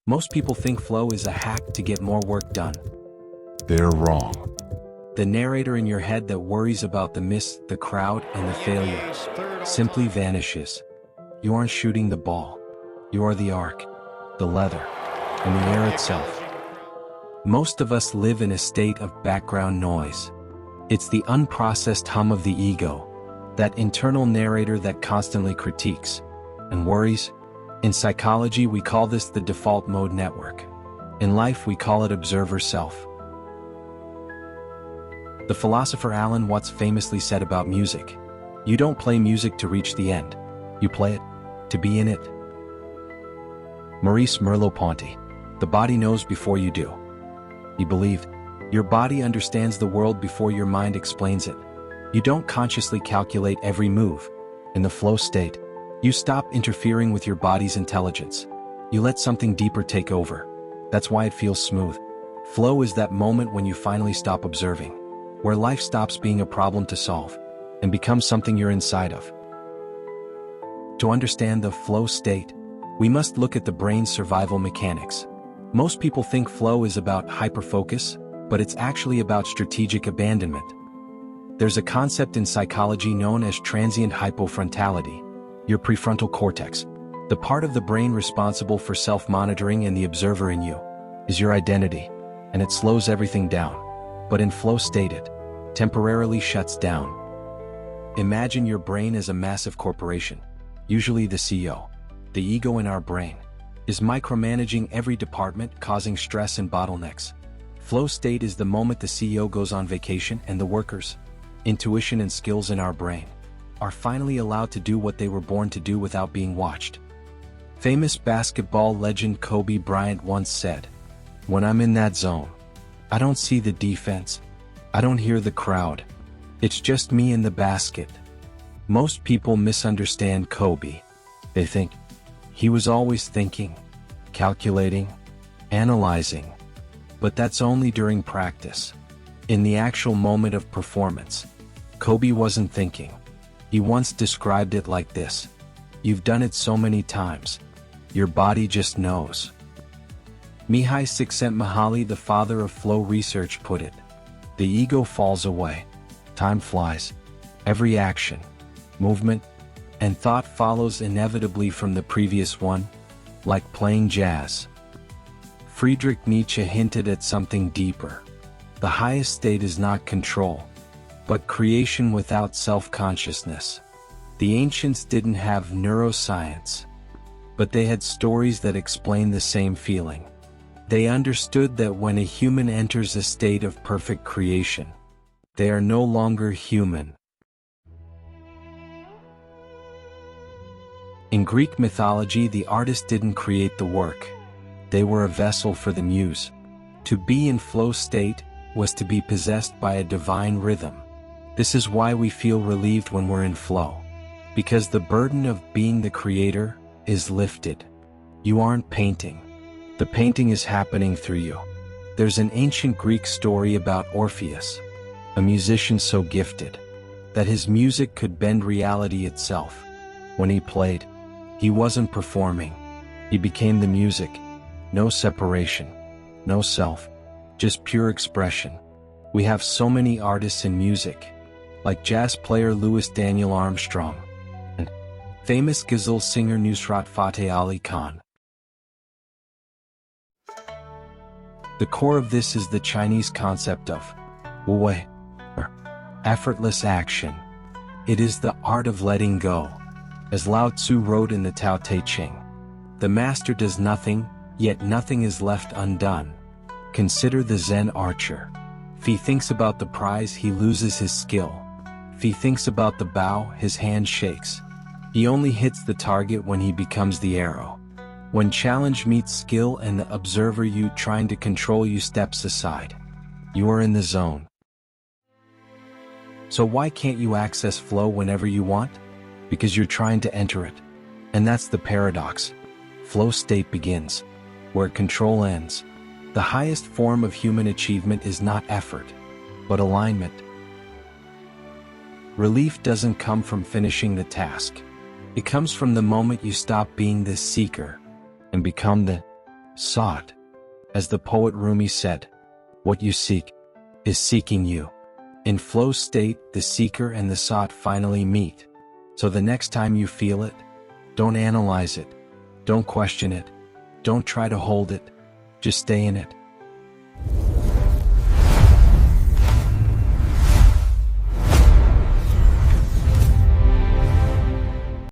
Most people think flow is a hack to get more work done. They're wrong. The narrator in your head that worries about the miss, the crowd, and the failure simply vanishes. You aren't shooting the ball. You are the arc, the leather, and the air itself. Most of us live in a state of background noise. It's the unprocessed hum of the ego, that internal narrator that constantly critiques and worries. In psychology, we call this the default mode network. In life, we call it observer self. The philosopher Alan Watts famously said about music, "You don't play music to reach the end. You play it to be in it." Maurice Merleau-Ponty, "The body knows before you do." He believed, your body understands the world before your mind explains it. You don't consciously calculate every move. In the flow state, you stop interfering with your body's intelligence. You let something deeper take over. That's why it feels smooth. Flow is that moment when you finally stop observing, where life stops being a problem to solve and becomes something you're inside of. To understand the flow state, we must look at the brain's survival mechanics. Most people think flow is about hyperfocus, but it's actually about strategic abandonment. There's a concept in psychology known as transient hypofrontality. Your prefrontal cortex, the part of the brain responsible for self-monitoring and the observer in you, is your identity, and it slows everything down. But in flow state it temporarily shuts down. Imagine your brain as a massive corporation. Usually the CEO, the ego in our brain, is micromanaging every department, causing stress and bottlenecks. Flow state is the moment the CEO goes on vacation and the workers, intuition and skills in our brain, are finally allowed to do what they were born to do without being watched. Famous basketball legend Kobe Bryant once said, "When I'm in that zone, I don't see the defense. I don't hear the crowd. It's just me and the basket." Most people misunderstand Kobe. They think he was always thinking, calculating, analyzing. But that's only during practice. In the actual moment of performance, Kobe wasn't thinking. He once described it like this: "You've done it so many times. Your body just knows." Mihai Csikszentmihalyi, the father of flow research, put it, "The ego falls away. Time flies. Every action, movement, and thought follows inevitably from the previous one, like playing jazz." Friedrich Nietzsche hinted at something deeper. The highest state is not control, but creation without self-consciousness. The ancients didn't have neuroscience, but they had stories that explain the same feeling. They understood that when a human enters a state of perfect creation, they are no longer human. In Greek mythology, the artist didn't create the work. They were a vessel for the muse. To be in flow state was to be possessed by a divine rhythm. This is why we feel relieved when we're in flow, because the burden of being the creator is lifted. You aren't painting. The painting is happening through you. There's an ancient Greek story about Orpheus, a musician so gifted that his music could bend reality itself. When he played, he wasn't performing. He became the music. No separation, no self, just pure expression. We have so many artists in music, like jazz player Louis Daniel Armstrong and famous ghazal singer Nusrat Fateh Ali Khan. The core of this is the Chinese concept of wu wei, or effortless action. It is the art of letting go. As Lao Tzu wrote in the Tao Te Ching, the master does nothing, yet nothing is left undone. Consider the Zen archer. If he thinks about the prize, he loses his skill. If he thinks about the bow, his hand shakes. He only hits the target when he becomes the arrow. When challenge meets skill and the observer you trying to control you steps aside, you are in the zone. So why can't you access flow whenever you want? Because you're trying to enter it. And that's the paradox. Flow state begins where control ends. The highest form of human achievement is not effort, but alignment. Relief doesn't come from finishing the task. It comes from the moment you stop being the seeker and become the sought. As the poet Rumi said, what you seek is seeking you. In flow state, the seeker and the sought finally meet. So the next time you feel it, don't analyze it, don't question it, don't try to hold it, just stay in it.